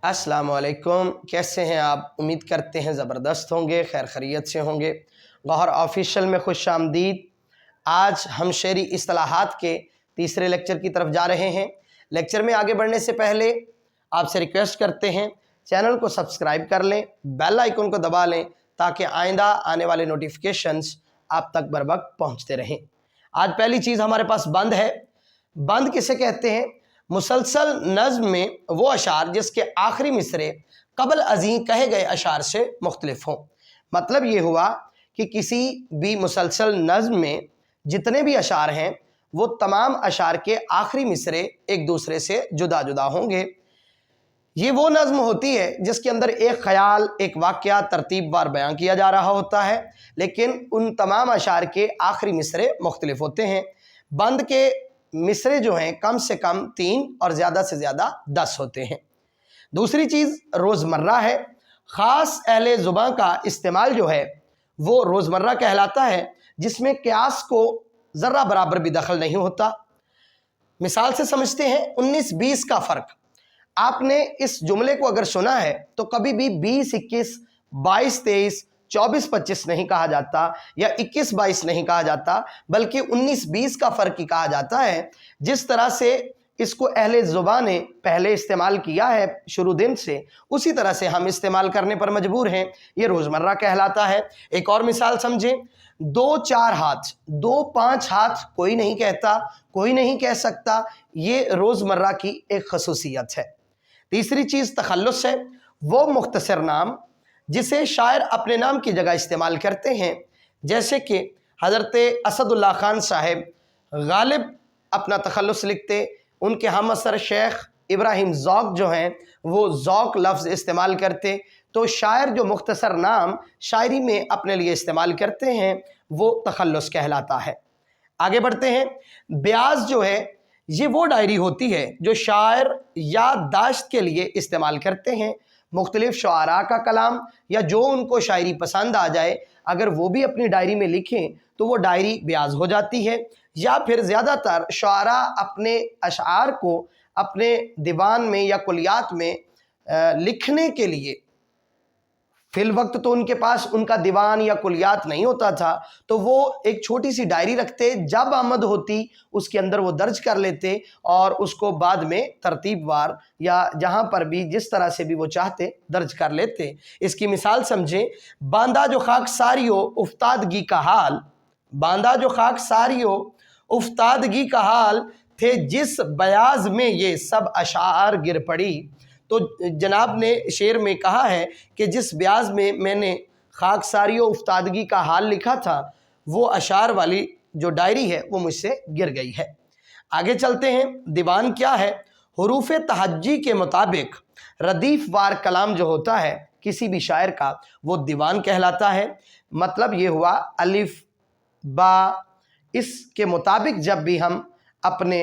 अस्सलाम वालेकुम। कैसे हैं आप? उम्मीद करते हैं ज़बरदस्त होंगे, खैर खैरियत से होंगे। गौहर ऑफिशियल में खुश आमदीद। आज हम शेरी इस्तिलाहात के तीसरे लेक्चर की तरफ जा रहे हैं। लेक्चर में आगे बढ़ने से पहले आपसे रिक्वेस्ट करते हैं चैनल को सब्सक्राइब कर लें, बेल आइकन को दबा लें ताकि आइंदा आने वाले नोटिफिकेशंस आप तक बर वक्त पहुँचते रहें। आज पहली चीज़ हमारे पास बंद है। बंद किसे कहते हैं? मुसलसल नज़्म में वो अशार जिसके आखिरी मिसरे कबल अज़ीं कहे गए अशार से मुख्तलिफ हों। मतलब ये हुआ कि किसी भी मुसलसल नज़्म में जितने भी अशार हैं वो तमाम अशार के आखिरी मिसरे एक दूसरे से जुदा जुदा होंगे। ये वो नज़्म होती है जिसके अंदर एक ख़याल, एक वाक़या तरतीबवार बयां किया जा रहा होता है, लेकिन उन तमाम अशार के आखिरी मिसरे मुख्तलिफ होते हैं। बंद के मिसरे जो हैं कम से कम 3 और ज़्यादा से ज़्यादा 10 होते हैं। दूसरी चीज़ रोज़मर्रा है। ख़ास अहले ज़ुबां का इस्तेमाल जो है वो रोज़मर्रा कहलाता है, जिसमें क़यास को ज़र्रा बराबर भी दखल नहीं होता। मिसाल से समझते हैं 19-20 का फ़र्क। आपने इस जुमले को अगर सुना है तो कभी भी 20-21, 22-23, 24-25 नहीं कहा जाता या 21-22 नहीं कहा जाता, बल्कि 19-20 का फ़र्क ही कहा जाता है। जिस तरह से इसको अहले ज़ुबान ने पहले इस्तेमाल किया है शुरू दिन से, उसी तरह से हम इस्तेमाल करने पर मजबूर हैं। ये रोज़मर्रा कहलाता है। एक और मिसाल समझें, 2-4 हाथ, 2-5 हाथ कोई नहीं कहता, कोई नहीं कह सकता। ये रोज़मर्रा की एक खसूसियत है। तीसरी चीज़ तखल्लुस है। वो मुख्तसर नाम जिसे शायर अपने नाम की जगह इस्तेमाल करते हैं, जैसे कि हज़रत असदुल्ला खान साहब गालिब अपना तखल्लुस लिखते, उनके हम असर शेख इब्राहिम ज़ौक़ जो हैं वो ज़ौक़ लफ्ज़ इस्तेमाल करते। तो शायर जो मुख्तसर नाम शायरी में अपने लिए इस्तेमाल करते हैं वो तखल्लुस कहलाता है। आगे बढ़ते हैं। ब्याज जो है ये वो डायरी होती है जो शायर याददाश्त के लिए इस्तेमाल करते हैं। मुख्तलिफ शुआरा का कलाम या जो उनको शायरी पसंद आ जाए, अगर वो भी अपनी डायरी में लिखें तो वो डायरी ब्याज हो जाती है। या फिर ज़्यादातर शुआरा अपने अशार को अपने दीवान में या कुलियात में लिखने के लिए, फिल वक्त तो उनके पास उनका दीवान या कुलियात नहीं होता था, तो वो एक छोटी सी डायरी रखते, जब आमद होती उसके अंदर वो दर्ज कर लेते और उसको बाद में तरतीबवार या जहाँ पर भी जिस तरह से भी वो चाहते दर्ज कर लेते। इसकी मिसाल समझें, बांदा जो खाक सारियो उफ्तादगी का हाल, बांदा जो खाक सारियो उफ्तादगी का हाल थे जिस बयाज में ये सब अशार गिर पड़ी। तो जनाब ने शेर में कहा है कि जिस ब्याज में मैंने खाकसारी और उफ्तादगी का हाल लिखा था, वो अशार वाली जो डायरी है वो मुझसे गिर गई है। आगे चलते हैं। दीवान क्या है? हुरूफ तहज्जी के मुताबिक रदीफ वार कलाम जो होता है किसी भी शायर का, वो दीवान कहलाता है। मतलब ये हुआ अलिफ बा, इसके मुताबिक जब भी हम अपने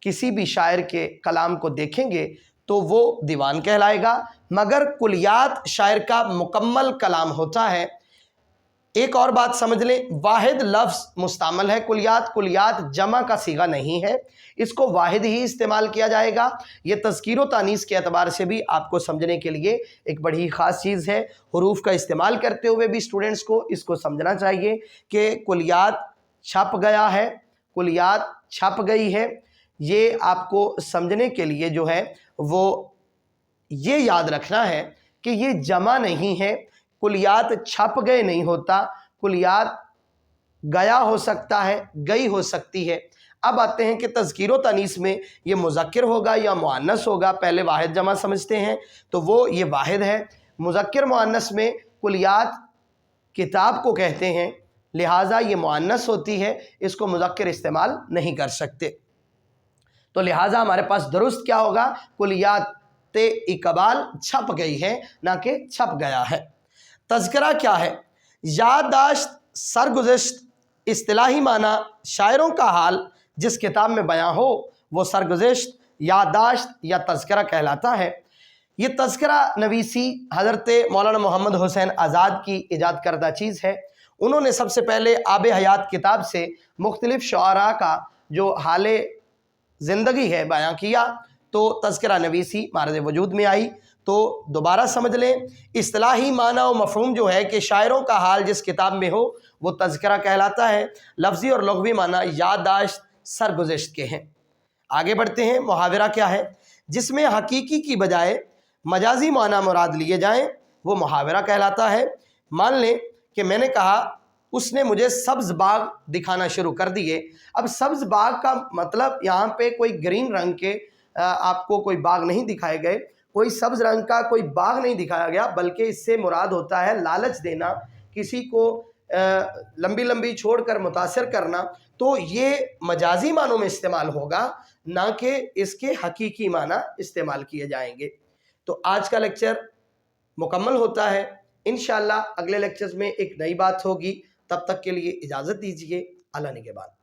किसी भी शायर के कलाम को देखेंगे तो वो दीवान कहलाएगा। मगर कुलियात शायर का मुकम्मल कलाम होता है। एक और बात समझ लें, वाहिद लफ्ज़ मुस्तामल है कुलियात, कुलियात जमा का सीगा नहीं है, इसको वाहिद ही इस्तेमाल किया जाएगा। ये तज़कीर व तानीस के एतबार से भी आपको समझने के लिए एक बड़ी ही ख़ास चीज़ है। हुरूफ का इस्तेमाल करते हुए भी स्टूडेंट्स को इसको समझना चाहिए कि कुलियात छप गया है, कुलियात छप गई है। ये आपको समझने के लिए जो है वो ये याद रखना है कि ये जमा नहीं है। कुलियात छप गए नहीं होता, कुलियात गया हो सकता है, गई हो सकती है। अब आते हैं कि तज़कीर व तनीस में ये मुज़क्किर होगा या मुअन्नस होगा। पहले वाहिद जमा समझते हैं तो वो ये वाहिद है। मुज़क्किर मुअन्नस में कुलियात किताब को कहते हैं, लिहाजा ये मुअन्नस होती है, इसको मुज़क्किर इस्तेमाल नहीं कर सकते। तो लिहाजा हमारे पास दुरुस्त क्या होगा? कुलियात इकबाल छप गई है, ना कि छप गया है। तज़किरा क्या है? याददाश्त, सरगुज़श्त, इस्तिलाही माना शायरों का हाल जिस किताब में बयां हो वो सरगुज़श्त, याददाश्त या तज़किरा कहलाता है। ये तज़किरा नवीसी हज़रत मौलाना मोहम्मद हुसैन आज़ाद की ईजाद करदा चीज़ है। उन्होंने सबसे पहले आब हयात किताब से मुख्तलिफ़ शुआरा का जो हाल ज़िंदगी है बयां किया, तो तज़किरा नवीसी मारज़ वजूद में आई। तो दोबारा समझ लें, इस्तिलाही माना और मफहूम जो है कि शायरों का हाल जिस किताब में हो वो तज़किरा कहलाता है। लफ्ज़ी और लुग़वी माना याददाश्त सरगुज़श्त के हैं। आगे बढ़ते हैं, मुहावरा क्या है? जिसमें हकीकी की बजाय मजाजी माना मुराद लिए जाएं वो मुहावरा कहलाता है। मान लें कि मैंने कहा उसने मुझे सब्ज़ बाग दिखाना शुरू कर दिए। अब सब्ज़ बाग का मतलब यहाँ पे कोई ग्रीन रंग के आपको कोई बाग नहीं दिखाए गए, कोई सब्ज़ रंग का कोई बाग नहीं दिखाया गया, बल्कि इससे मुराद होता है लालच देना, किसी को लंबी लंबी छोड़कर मुतासिर करना। तो ये मजाजी मानों में इस्तेमाल होगा, ना कि इसके हकीकी माना इस्तेमाल किए जाएंगे। तो आज का लेक्चर मुकम्मल होता है। इंशाअल्लाह अगले लेक्चर्स में एक नई बात होगी। तब तक के लिए इजाज़त दीजिए। अल्लाह निगहबान।